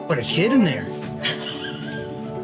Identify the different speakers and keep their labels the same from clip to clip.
Speaker 1: Put a kid in there.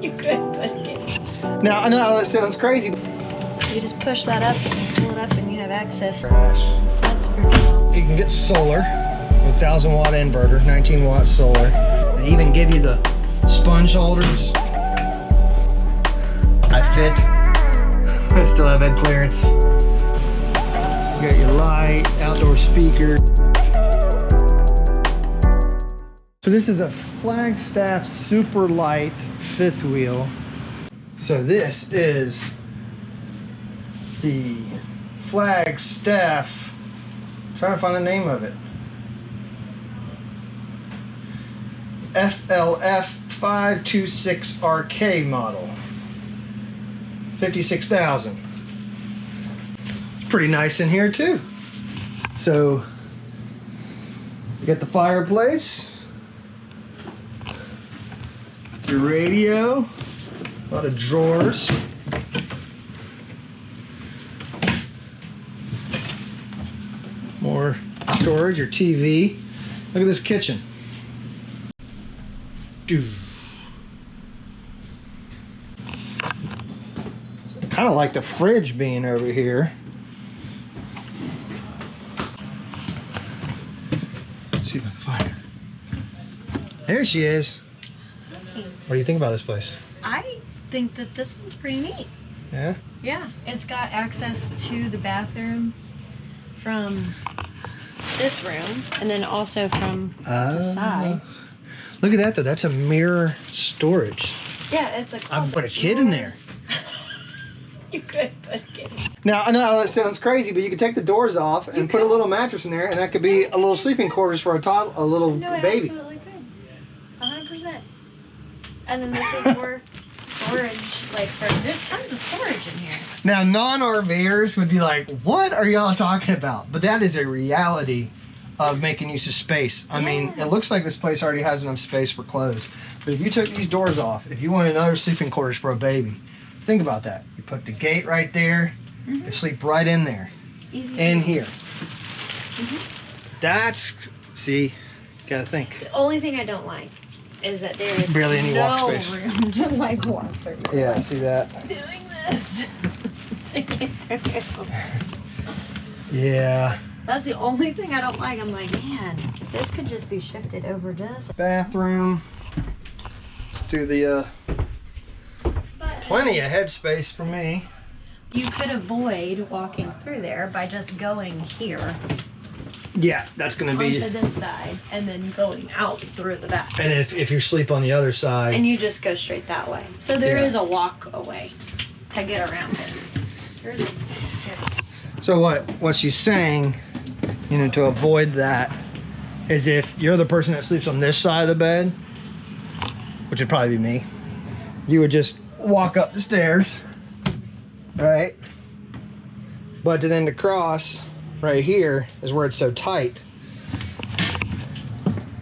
Speaker 2: You could put a kid.
Speaker 1: Now, I know that sounds crazy.
Speaker 2: You just push that up, pull it up, and you have access.
Speaker 1: Trash.
Speaker 2: That's freaking awesome.
Speaker 1: You can get solar with 1,000-watt inverter, 19-watt solar. They even give you the sponge holders. I fit. I still have head clearance. You got your light, outdoor speaker. So this is a Flagstaff super light fifth wheel. So this is the Flagstaff, trying to find the name of it, FLF 526RK model, 56,000. Pretty nice in here too. So you got the fireplace, your radio, a lot of drawers. More storage, your TV. Look at this kitchen. Kind of like the fridge being over here. Let's see if I can find her. There she is. What do you think about this place?
Speaker 2: I think that this one's pretty neat.
Speaker 1: Yeah?
Speaker 2: Yeah, it's got access to the bathroom from this room and then also from the side.
Speaker 1: Look at that though, that's a mirror storage.
Speaker 2: Yeah, it's a
Speaker 1: I've put a kid in there.
Speaker 2: You could put a kid.
Speaker 1: Now, I know that sounds crazy, but you could take the doors off and put a little mattress in there, and that could be a little sleeping quarters for a little baby.
Speaker 2: No, it absolutely could. 100%. And then this is more storage, like there's tons of storage in here.
Speaker 1: Now, non-RVers would be like, what are y'all talking about? But that is a reality of making use of space. I mean, it looks like this place already has enough space for clothes. But if you took these doors off, if you wanted another sleeping quarters for a baby, think about that. You put the gate right there, you sleep right in there.
Speaker 2: Easy.
Speaker 1: In here. That's, see, gotta think.
Speaker 2: The only thing I don't like is that there is
Speaker 1: barely any walk
Speaker 2: no
Speaker 1: space.
Speaker 2: room to like walk through.
Speaker 1: Yeah, see that?
Speaker 2: Doing this.
Speaker 1: Yeah.
Speaker 2: That's the only thing I don't like. I'm like, man, this could just be shifted over just.
Speaker 1: Bathroom. Let's do the plenty of headspace for me.
Speaker 2: You could avoid walking through there by just going here.
Speaker 1: Yeah, that's gonna be
Speaker 2: onto this side and then going out through the back.
Speaker 1: And if you sleep on the other side.
Speaker 2: And you just go straight that way. So there is a walk away to get around it.
Speaker 1: So what she's saying, you know, to avoid that, is if you're the person that sleeps on this side of the bed, which would probably be me, you would just walk up the stairs, right? But then to cross right here is where it's so tight.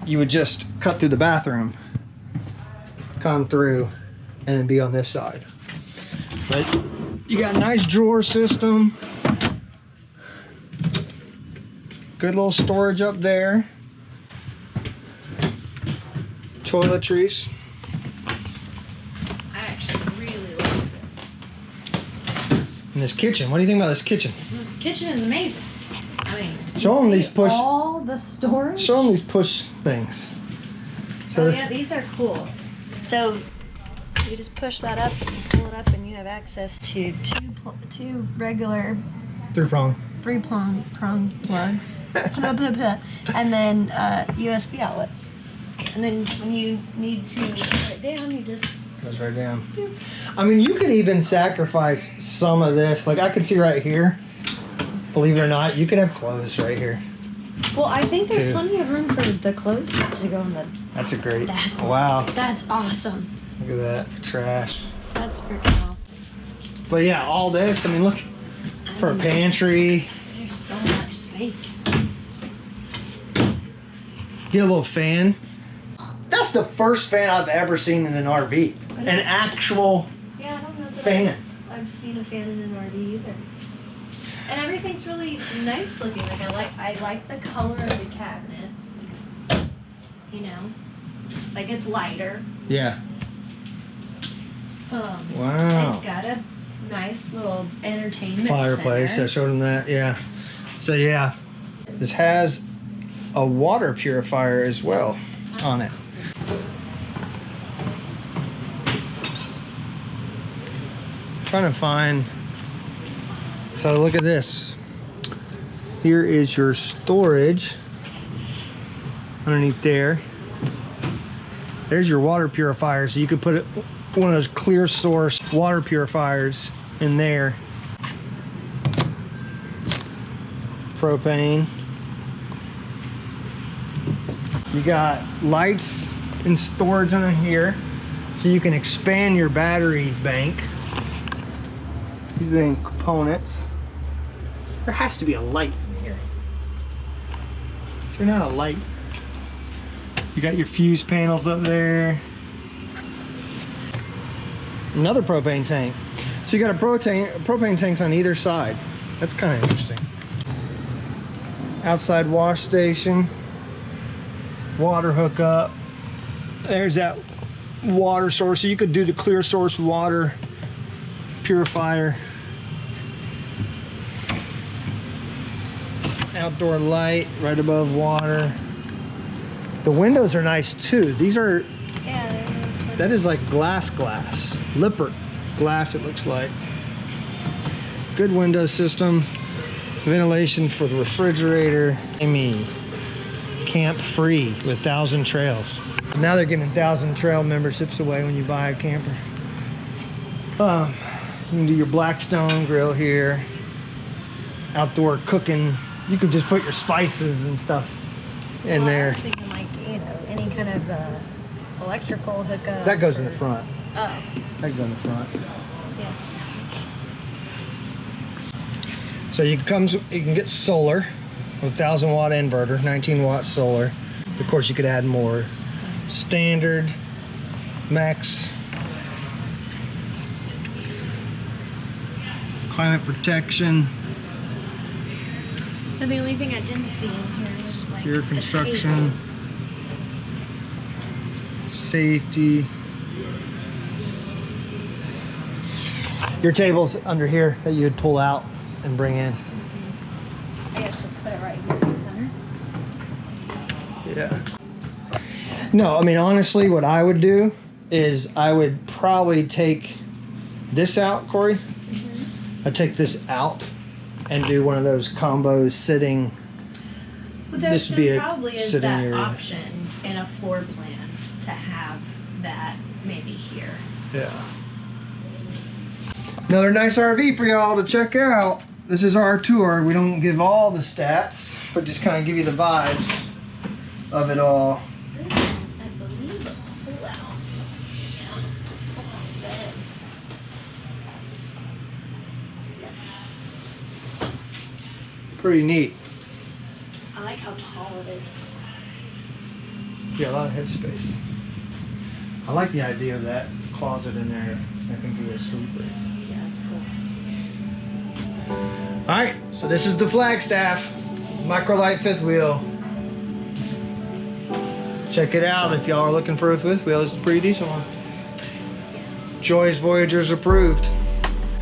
Speaker 1: You would just cut through the bathroom, come through, and then be on this side. But you got a nice drawer system. Good little storage up there. Toiletries.
Speaker 2: I actually really like this.
Speaker 1: And this kitchen. What do you think about this kitchen?
Speaker 2: This kitchen is amazing. I mean,
Speaker 1: show them these push.
Speaker 2: All the storage.
Speaker 1: Show them these push things. So
Speaker 2: oh yeah, these are cool. So you just push that up, pull it up, and you have access to two regular
Speaker 1: three-prong
Speaker 2: plugs, and then USB outlets. And then when you need to put it down, you just
Speaker 1: goes right down.
Speaker 2: Boop.
Speaker 1: I mean, you could even sacrifice some of this. Like I can see right here. Believe it or not, you could have clothes right here.
Speaker 2: Well, I think there's plenty of room for the clothes to go in the.
Speaker 1: That's a great.
Speaker 2: That's
Speaker 1: wow.
Speaker 2: That's awesome.
Speaker 1: Look at that trash.
Speaker 2: That's freaking awesome.
Speaker 1: But yeah, all this. I mean, look for a pantry.
Speaker 2: There's so much space.
Speaker 1: Get a little fan. That's the first fan I've ever seen in an RV. An actual
Speaker 2: yeah, I don't know that
Speaker 1: fan.
Speaker 2: I've seen a fan in an RV either. And everything's really nice looking. Like I like the color of the cabinets. You know, Like, it's lighter.
Speaker 1: Yeah.
Speaker 2: Wow. It's got a nice little entertainment
Speaker 1: fireplace.
Speaker 2: center.
Speaker 1: I showed him that. Yeah. So yeah, this has a water purifier as well on it. Trying to find. So look at this. Here is your storage underneath there. There's your water purifier, so you could put it, one of those clear source water purifiers in there. Propane. You got lights and storage under here, so you can expand your battery bank. These are the components. There has to be a light in here. Is there not a light? You got your fuse panels up there. Another propane tank. So you got a propane tanks on either side. That's kind of interesting. Outside wash station. Water hookup. There's that water source. So you could do the clear source water purifier. Outdoor light right above water. The windows are nice too. These are,
Speaker 2: Yeah, they're nice.
Speaker 1: that is like glass. Lippert glass it looks like. Good window system. Ventilation for the refrigerator. Camp free with 1,000 trails. Now they're giving 1,000 trail memberships away when you buy a camper. You can do your Blackstone grill here. Outdoor cooking. You could just put your spices and stuff in there.
Speaker 2: I was thinking like, you know, any kind of electrical hookup.
Speaker 1: That goes in the front.
Speaker 2: Oh.
Speaker 1: That goes in the front.
Speaker 2: Yeah.
Speaker 1: So you can get solar with 1,000 watt inverter, 19 watt solar. Of course, you could add more. Standard, max. Climate protection.
Speaker 2: And the only thing I didn't see in here was like
Speaker 1: Gear
Speaker 2: a
Speaker 1: construction.
Speaker 2: table.
Speaker 1: Safety. Your table's under here that you'd pull out and bring in.
Speaker 2: I guess just put it right here in the center.
Speaker 1: Yeah. No, I mean, honestly, what I would do is I would probably take this out, Corey.
Speaker 2: Mm-hmm.
Speaker 1: I'd take this out and do one of those combos sitting.
Speaker 2: But
Speaker 1: This would
Speaker 2: there
Speaker 1: be a
Speaker 2: probably is
Speaker 1: sitting
Speaker 2: that
Speaker 1: area.
Speaker 2: option in a floor plan to have that maybe here.
Speaker 1: Yeah. Another nice RV for y'all to check out. This is our tour. We don't give all the stats, but just kind of give you the vibes of it all.
Speaker 2: This is, I believe, a pull-out. Yeah. Bed.
Speaker 1: Pretty neat.
Speaker 2: I like how tall it is.
Speaker 1: Yeah, a lot of headspace. I like the idea of that closet in there. That can be a sleeper.
Speaker 2: Yeah, it's cool.
Speaker 1: All right, so this is the Flagstaff Micro Lite fifth wheel. Check it out if y'all are looking for a fifth wheel. This is a pretty decent one. Joyous Voyagers approved.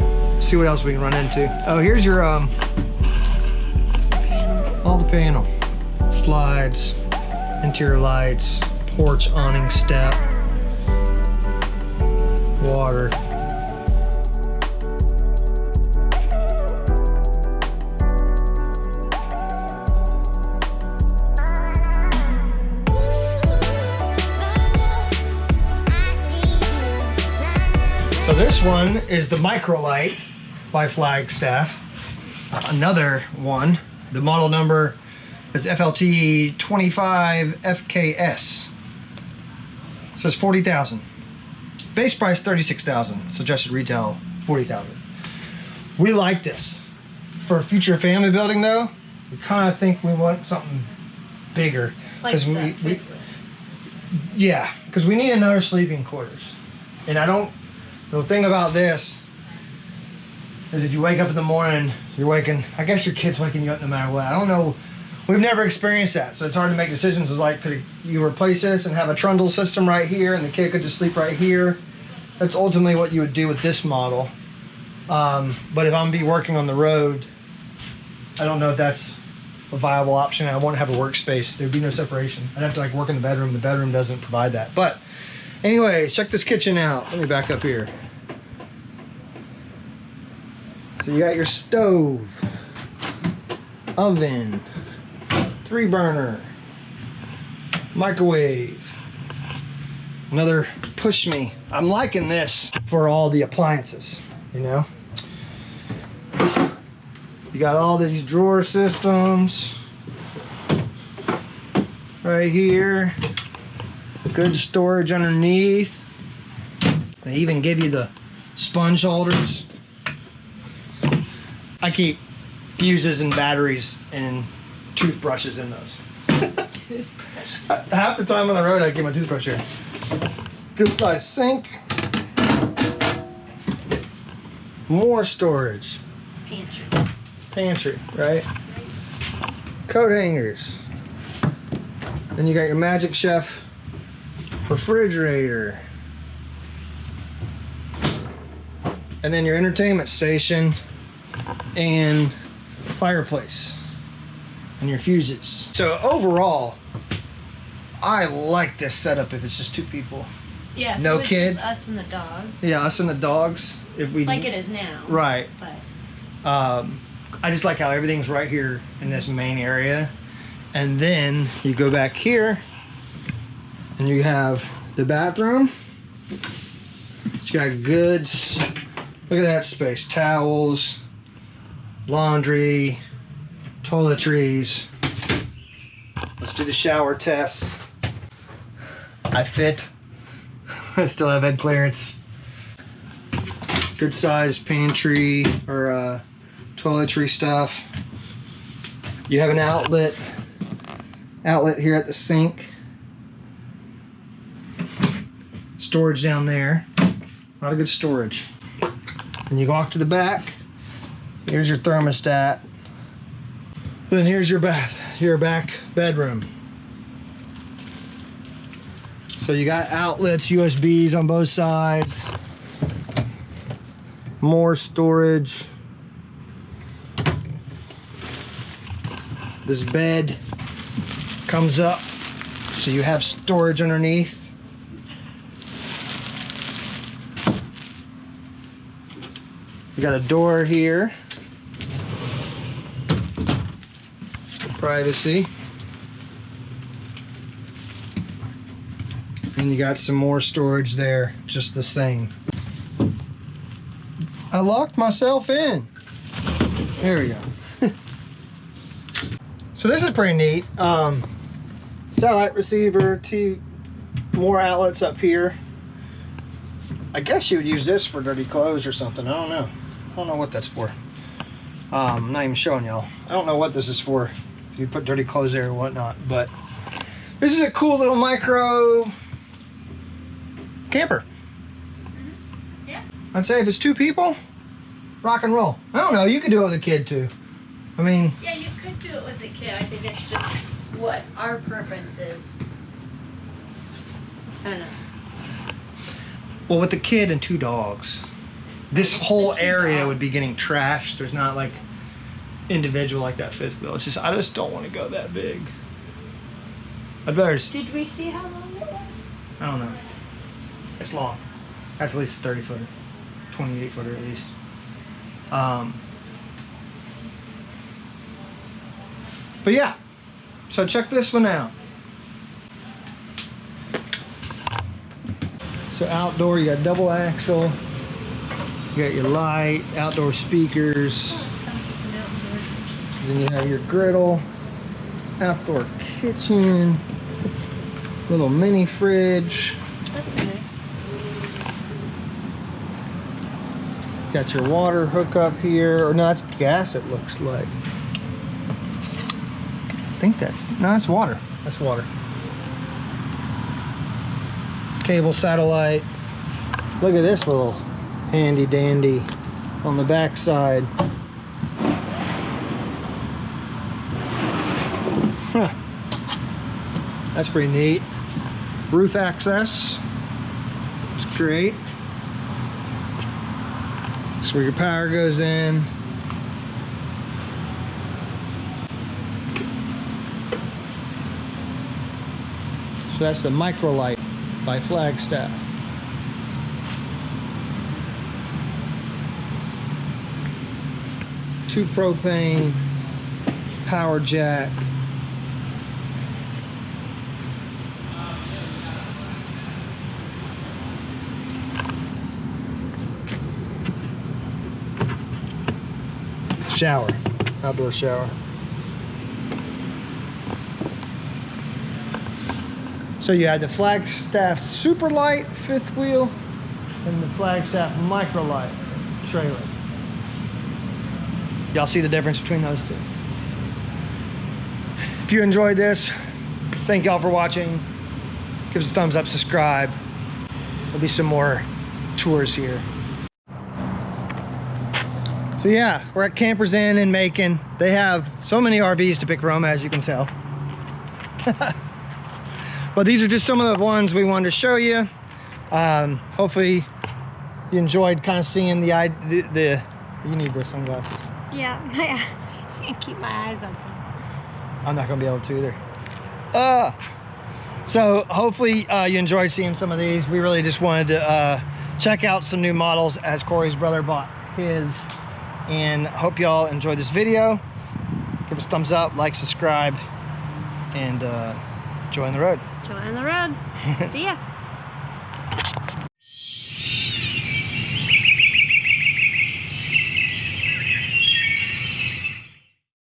Speaker 1: Let's see what else we can run into. Oh, here's your all the panel, slides, interior lights, porch awning step, water. So this one is the Micro Lite by Flagstaff. Another one. The model number is FLT 25 FKS. It says 40,000. Base price 36,000. Suggested retail 40,000. We like this. For future family building though, we kind of think we want something bigger.
Speaker 2: Like
Speaker 1: Because yeah, because we need another sleeping quarters. And the thing about this is if you wake up in the morning, I guess your kid's waking you up no matter what. I don't know we've never experienced that, so it's hard to make decisions. It's like, could you replace this and have a trundle system right here and the kid could just sleep right here? That's ultimately what you would do with this model. But if I'm be working on the road, I don't know if that's a viable option. I want to have a workspace. There'd be no separation. I'd have to like work in the bedroom. The bedroom doesn't provide that. But anyways, check this kitchen out. Let me back up here. So you got your stove, oven, 3-burner, microwave, another push me. I'm liking this for all the appliances, you know. You got all these drawer systems right here. Good storage underneath. They even give you the sponge holders. I keep fuses and batteries and toothbrushes in those. Half the time on the road I keep my toothbrush here. Good size sink. More storage. Pantry, right? Coat hangers. Then you got your Magic Chef refrigerator. And then your entertainment station and fireplace and your fuses. So overall, I like this setup if it's just 2 people.
Speaker 2: Yeah,
Speaker 1: no kid.
Speaker 2: Just us and the dogs.
Speaker 1: Yeah, us and the dogs. If we
Speaker 2: like it is now.
Speaker 1: Right.
Speaker 2: But
Speaker 1: I just like how everything's right here in this main area. And then you go back here and you have the bathroom. It's got goods. Look at that space. Towels, laundry, toiletries. Let's do the shower test. I fit. I still have head clearance. Good size pantry or toiletry stuff. You have an outlet here at the sink. Storage down there. A lot of good storage. And you walk to the back. Here's your thermostat. Then here's your back bedroom. So you got outlets, USBs on both sides. More storage. This bed comes up, so you have storage underneath. You got a door here for privacy. And you got some more storage there, just the same. I locked myself in. There we go. So this is pretty neat. Satellite receiver, more outlets up here. I guess you would use this for dirty clothes or something. I don't know. I don't know what that's for. I'm not even showing y'all. I don't know what this is for. You put dirty clothes there or whatnot, but this is a cool little micro camper.
Speaker 2: Yeah.
Speaker 1: I'd say if it's 2 people, rock and roll. I don't know, you could do it with a kid too. I mean,
Speaker 2: yeah, you could do it with a kid. I think it's just what our preference is. I don't know.
Speaker 1: well, with the kid and 2 dogs, this whole area would be getting trashed. There's not like individual like that 5th wheel. It's just, I just don't want to go that big. I'd rather.
Speaker 2: Did we see how long it was?
Speaker 1: I don't know. It's long. That's at least a 30 footer, 28 footer at least. But yeah, so check this one out. So outdoor, you got double axle, you got your light, outdoor speakers, then you have your griddle, outdoor kitchen, little mini fridge.
Speaker 2: That's pretty nice.
Speaker 1: Got your water hookup here, or no, that's gas it looks like. I think that's, no, that's water. That's water. Cable satellite. Look at this little handy dandy on the back side. That's pretty neat. Roof access. It's great. That's where your power goes in. So that's the Micro Lite by Flagstaff. Two propane, power jack. Shower, outdoor shower. So you had the Flagstaff Super Light fifth wheel and the Flagstaff Micro Lite trailer. Y'all see the difference between those two? If you enjoyed this, thank y'all for watching. Give us a thumbs up, subscribe. There'll be some more tours here. So yeah, we're at Campers Inn in Macon. They have so many RVs to pick from, as you can tell. But these are just some of the ones we wanted to show you. Hopefully you enjoyed kind of seeing the you need the sunglasses.
Speaker 2: Yeah, I can't keep my eyes open.
Speaker 1: I'm not gonna be able to either. So hopefully you enjoyed seeing some of these. We really just wanted to check out some new models as Corey's brother bought his. And hope y'all enjoyed this video. Give us a thumbs up, like, subscribe, and join the road.
Speaker 2: Join the road. See ya.